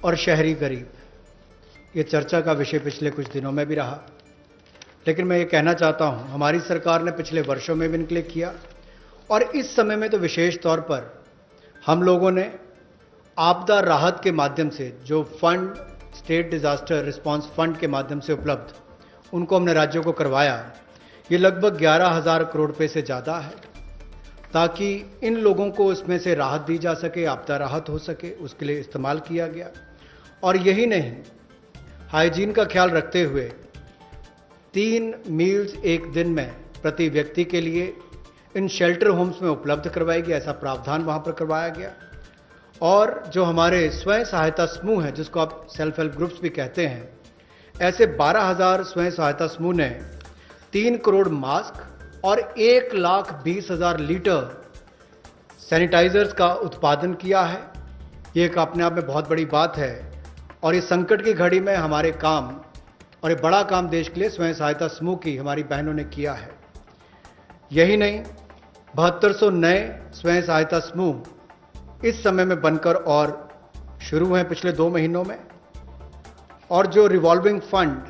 और शहरी गरीब, ये चर्चा का विषय पिछले कुछ दिनों में भी रहा। लेकिन मैं ये कहना चाहता हूं, हमारी सरकार ने पिछले वर्षों में भी इनके लिए किया और इस समय में तो विशेष तौर पर हम लोगों ने आपदा राहत के माध्यम से जो fund, state disaster response fund के माध्यम से उपलब्ध, उनको हमने राज्यों को करवाया। ये लगभग 11,000 करोड़ रुपए से ज़्यादा है, ताकि इन लोगों को इसमें से राहत दी जा सके, आपदा राहत हो सके, उसके लिए इस्तेमाल किया गया। और यही नहीं, हाइजीन का ख्याल रखते हुए 3 मील्स एक दिन में प्रति व्यक्ति के लिए इन शेल्टर होम्स में उपलब्ध करवाई गई, ऐसा प्रावधान वहां पर करवाया गया। और जो हमारे स्वयं सहायता समूह हैं, जिसको आप सेल्फ हेल्प ग्रुप्स भी कहते हैं, ऐसे 12,000 स्वयं सहायता समूह ने 3 करोड़ मास्क और 1,20,000 लीटर सैनिटाइजर्स का उत्पादन किया है। ये एक अपने आप में बहुत बड़ी बात है और इस संकट की घड़ी में हमारे काम, और एक बड़ा काम देश के लिए स्वयं सहायता समूह की हमारी बहनों ने किया है। यही नहीं, 7200 नए स्वयं सहायता समूह इस समय में बनकर और शुरू हैं पिछले 2 महीनों में। और जो revolving fund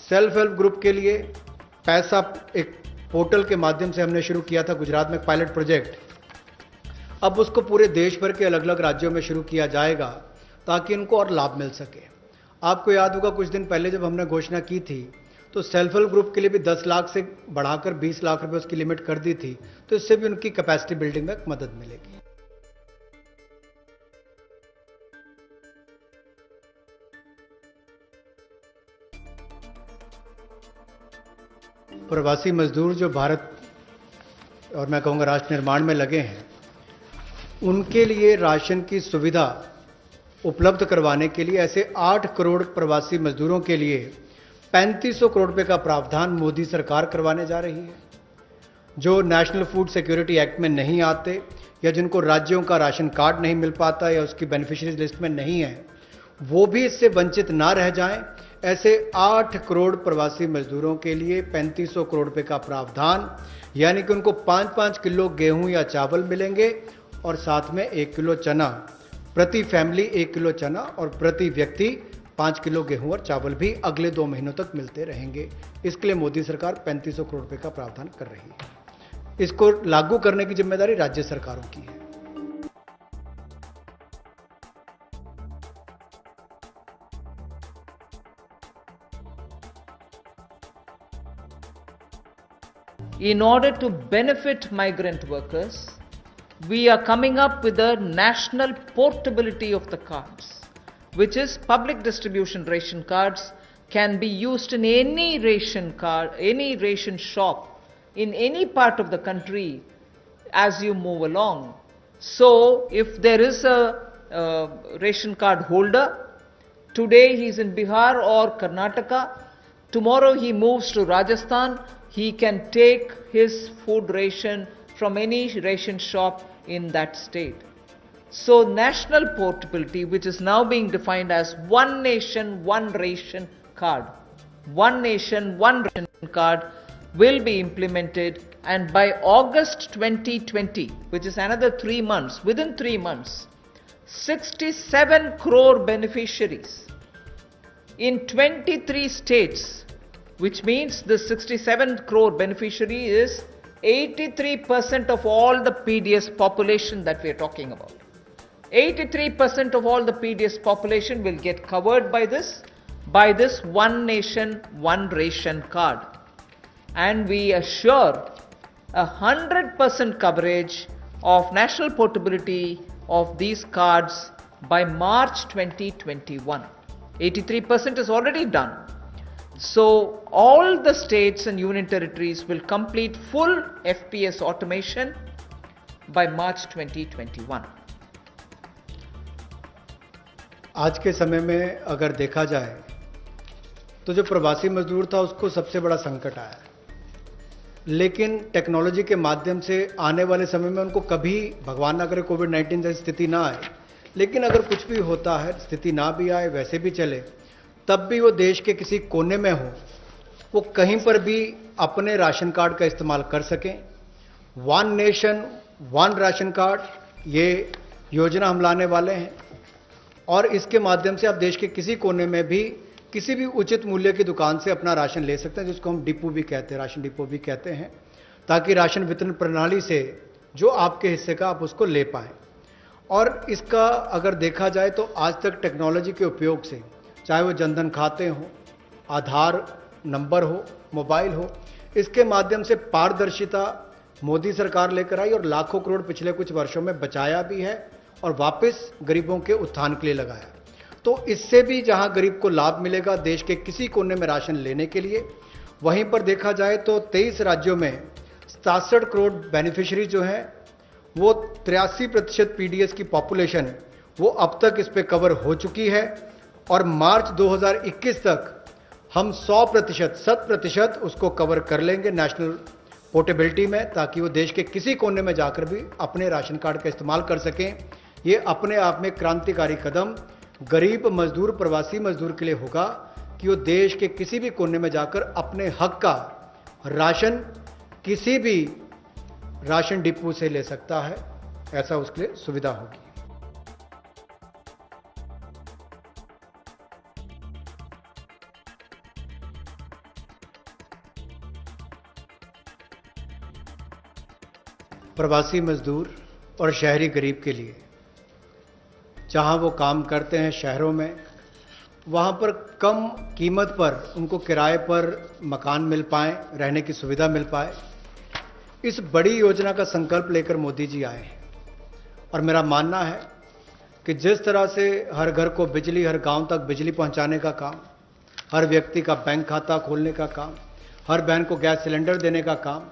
self help group के लिए पैसा एक पोर्टल के माध्यम से हमने शुरू किया था गुजरात में पायलट प्रोजेक्ट, अब उसको पूरे देश भर के अलग अलग राज्यों में शुरू किया जाएगा ताकि इनको और लाभ मिल सके। आपको याद होगा कुछ दिन पहले जब हमने घोषणा की थी तो सेल्फ हेल्प ग्रुप के लिए भी 10 लाख से बढ़ाकर 20 लाख रुपए उसकी लिमिट कर दी थी, तो इससे भी उनकी कैपेसिटी बिल्डिंग में मदद मिलेगी। प्रवासी मजदूर जो भारत और मैं कहूँगा राष्ट्र निर्माण में लगे हैं, उनके लिए राशन की सुविधा उपलब्ध करवाने के लिए ऐसे 8 करोड़ प्रवासी मजदूरों के लिए 3500 करोड़ रुपए का प्रावधान मोदी सरकार करवाने जा रही है। जो नेशनल फूड सिक्योरिटी एक्ट में नहीं आते या जिनको राज्यों का राशन कार्ड नहीं मिल पाता या उसकी बेनिफिशियरीज लिस्ट में नहीं है, वो भी इससे वंचित ना रह जाएं। ऐसे 8 करोड़ प्रवासी मजदूरों के लिए 3500 करोड़ रुपए का प्रावधान, यानी कि उनको 5-5 किलो गेहूं या चावल मिलेंगे और साथ में 1 किलो चना, प्रति फैमिली 1 किलो चना और प्रति व्यक्ति 5 किलो गेहूं और चावल भी अगले 2 महीनों तक मिलते रहेंगे। इसके लिए मोदी सरकार 3500 करोड़ रुपए का प्रावधान कर रही है। इसको लागू करने की जिम्मेदारी राज्य सरकारों की है। In order to benefit migrant workers, we are coming up with a national portability of the cards, which is public distribution ration cards can be used in any ration card, any ration shop in any part of the country as you move along. So if there is a ration card holder, today he is in Bihar or Karnataka, tomorrow he moves to Rajasthan, he can take his food ration from any ration shop in that state. So national portability, which is now being defined as one nation, one ration card, one nation, one ration card, will be implemented, and by August 2020, which is another 3 months, within 3 months, 67 crore beneficiaries in 23 states, which means the 67 crore beneficiary is 83% of all the PDS population that we are talking about. 83% of all the PDS population will get covered by this one nation, one ration card. And we assure 100% coverage of national portability of these cards by March 2021. 83% is already done. So all the states and union territories will complete full FPS automation by March 2021. आज के समय में अगर देखा जाए तो जो प्रवासी मजदूर था उसको सबसे बड़ा संकट आया, लेकिन टेक्नोलॉजी के माध्यम से आने वाले समय में उनको कभी भगवान ना करे कोविड-19 जैसी स्थिति ना आए, लेकिन अगर कुछ भी होता है, स्थिति ना भी आए, वैसे भी चले, तब भी वो देश के किसी कोने में हो, वो कहीं पर भी अपने राशन कार्ड का इस्तेमाल कर सकें। One nation one ration card, ये योजना हम लाने वाले हैं और इसके माध्यम से आप देश के किसी कोने में भी किसी भी उचित मूल्य की दुकान से अपना राशन ले सकते हैं, जिसको हम डिपो भी कहते हैं, राशन डिपो भी कहते हैं, ताकि राशन वितरण प्रणाली से जो आपके हिस्से का आप उसको ले पाएं। और इसका अगर देखा जाए तो आज तक टेक्नोलॉजी के उपयोग से, चाहे वो जनधन खाते हो, आधार नंबर हो, मोबाइल हो, इसके माध्यम से पारदर्शिता मोदी सरकार लेकर आई और लाखों करोड़ पिछले कुछ वर्षों में बचाया भी है और वापस गरीबों के उत्थान के लिए लगाया। तो इससे भी जहां गरीब को लाभ मिलेगा देश के किसी कोने में राशन लेने के लिए, वहीं पर देखा जाए तो 23 राज्यों में 67 करोड़ बेनिफिशियरी जो हैं, वो 83% पीडीएस की पॉपुलेशन वो अब तक इस पे कवर हो चुकी है और मार्च 2021 तक हम 100% उसको कवर कर लेंगे नेशनल पोर्टेबिलिटी में, ताकि वो देश के किसी कोने में जाकर भी अपने राशन कार्ड का इस्तेमाल कर सकें। ये अपने आप में क्रांतिकारी कदम गरीब मजदूर, प्रवासी मजदूर के लिए होगा कि वो देश के किसी भी कोने में जाकर अपने हक का राशन किसी भी राशन डिपो से ले सकता है, ऐसा उसके लिए सुविधा होगी। प्रवासी मजदूर और शहरी गरीब के लिए, जहां वो काम करते हैं शहरों में, वहां पर कम कीमत पर उनको किराए पर मकान मिल पाए, रहने की सुविधा मिल पाए, इस बड़ी योजना का संकल्प लेकर मोदी जी आए हैं। और मेरा मानना है कि जिस तरह से हर घर को बिजली, हर गांव तक बिजली पहुंचाने का काम, हर व्यक्ति का बैंक खाता खोलने का काम, हर बहन को गैस सिलेंडर देने का काम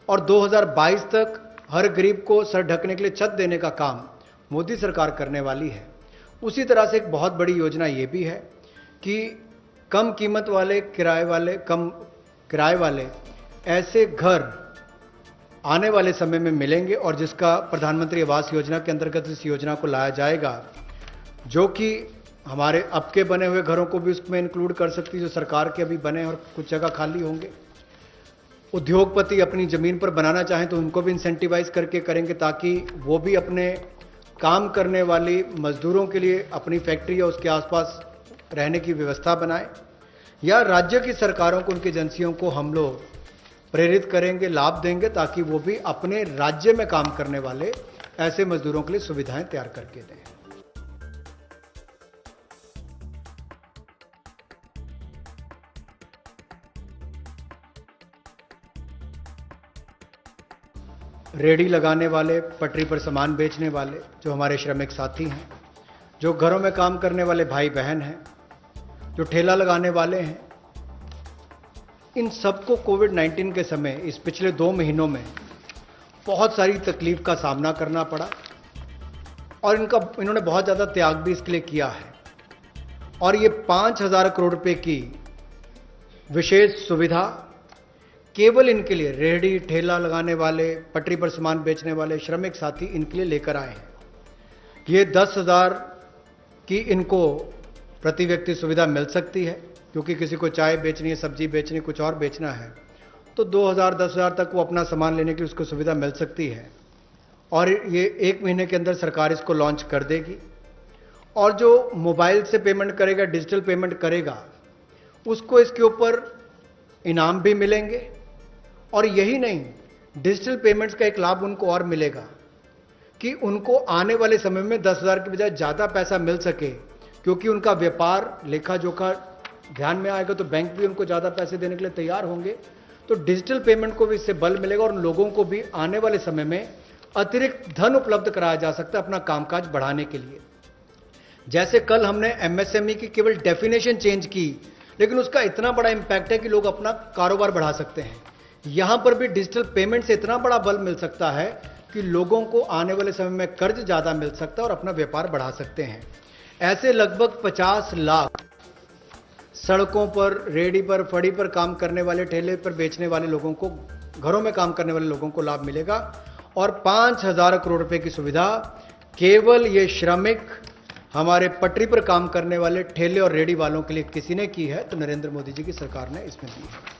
और 2022 तक हर गरीब को सर ढकने के लिए छत देने का काम मोदी सरकार करने वाली है, उसी तरह से एक बहुत बड़ी योजना ये भी है कि कम कीमत वाले, कम किराए वाले ऐसे घर आने वाले समय में मिलेंगे और जिसका प्रधानमंत्री आवास योजना के अंतर्गत इस योजना को लाया जाएगा, जो कि हमारे अब के बने हुए घरों को भी उसमें इंक्लूड कर सकती है, जो सरकार के अभी बने और कुछ जगह खाली होंगे। उद्योगपति अपनी ज़मीन पर बनाना चाहें तो उनको भी इंसेंटिवाइज करके करेंगे, ताकि वो भी अपने काम करने वाली मजदूरों के लिए अपनी फैक्ट्री या उसके आसपास रहने की व्यवस्था बनाएं, या राज्य की सरकारों को, उनकी एजेंसियों को हम लोग प्रेरित करेंगे, लाभ देंगे, ताकि वो भी अपने राज्य में काम करने वाले ऐसे मजदूरों के लिए सुविधाएं तैयार करके दें। रेडी लगाने वाले, पटरी पर सामान बेचने वाले, जो हमारे श्रमिक साथी हैं, जो घरों में काम करने वाले भाई बहन हैं, जो ठेला लगाने वाले हैं, इन सबको कोविड-19 के समय इस पिछले 2 महीनों में बहुत सारी तकलीफ का सामना करना पड़ा और इन्होंने बहुत ज़्यादा त्याग भी इसके लिए किया है। और ये 5,000 करोड़ रुपए की विशेष सुविधा केवल इनके लिए, रेहड़ी ठेला लगाने वाले, पटरी पर सामान बेचने वाले श्रमिक साथी, इनके लिए लेकर आए हैं। ये 10,000 की इनको प्रति व्यक्ति सुविधा मिल सकती है, क्योंकि किसी को चाय बेचनी है, सब्जी बेचनी, कुछ और बेचना है, तो 2,000 10,000 तक वो अपना सामान लेने की उसको सुविधा मिल सकती है। और ये 1 महीने के अंदर सरकार इसको लॉन्च कर देगी। और जो मोबाइल से पेमेंट करेगा, डिजिटल पेमेंट करेगा, उसको इसके ऊपर इनाम भी मिलेंगे। और यही नहीं, डिजिटल पेमेंट्स का एक लाभ उनको और मिलेगा कि उनको आने वाले समय में 10,000 की बजाय ज़्यादा पैसा मिल सके, क्योंकि उनका व्यापार लेखा जोखा ध्यान में आएगा तो बैंक भी उनको ज़्यादा पैसे देने के लिए तैयार होंगे। तो डिजिटल पेमेंट को भी इससे बल मिलेगा और लोगों को भी आने वाले समय में अतिरिक्त धन उपलब्ध कराया जा सकता है अपना कामकाज बढ़ाने के लिए। जैसे कल हमने एमएसएमई की केवल डेफिनेशन चेंज की, लेकिन उसका इतना बड़ा इंपैक्ट है कि लोग अपना कारोबार बढ़ा सकते हैं। यहां पर भी डिजिटल पेमेंट से इतना बड़ा बल मिल सकता है कि लोगों को आने वाले समय में कर्ज ज्यादा मिल सकता है और अपना व्यापार बढ़ा सकते हैं। ऐसे लगभग 50 लाख सड़कों पर, रेहड़ी पर, फड़ी पर काम करने वाले, ठेले पर बेचने वाले लोगों को, घरों में काम करने वाले लोगों को लाभ मिलेगा। और 5,000 करोड़ रुपए की सुविधा केवल ये श्रमिक, हमारे पटरी पर काम करने वाले ठेले और रेहड़ी वालों के लिए किसी ने की है, तो नरेंद्र मोदी जी की सरकार ने इसमें दी है।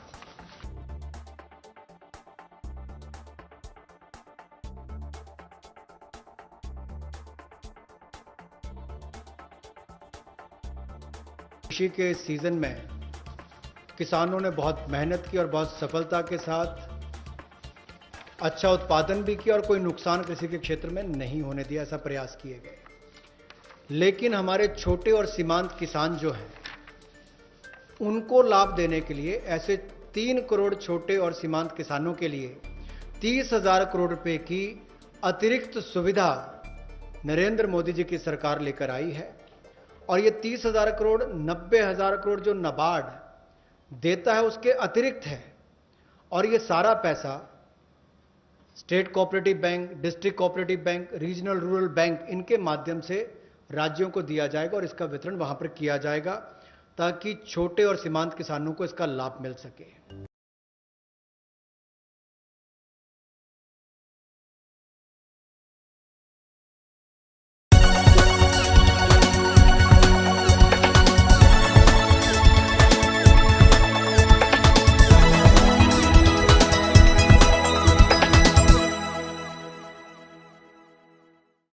कृषि के इस सीजन में किसानों ने बहुत मेहनत की और बहुत सफलता के साथ अच्छा उत्पादन भी किया और कोई नुकसान कृषि के क्षेत्र में नहीं होने दिया, ऐसा प्रयास किए गए। लेकिन हमारे छोटे और सीमांत किसान जो हैं, उनको लाभ देने के लिए ऐसे 3 करोड़ छोटे और सीमांत किसानों के लिए 30,000 करोड़ रुपए की अतिरिक्त सुविधा नरेंद्र मोदी जी की सरकार लेकर आई है। और ये 30,000 करोड़ 90,000 करोड़ जो नाबार्ड देता है उसके अतिरिक्त है। और ये सारा पैसा state cooperative bank, district cooperative bank, regional rural bank, इनके माध्यम से राज्यों को दिया जाएगा और इसका वितरण वहां पर किया जाएगा ताकि छोटे और सीमांत किसानों को इसका लाभ मिल सके।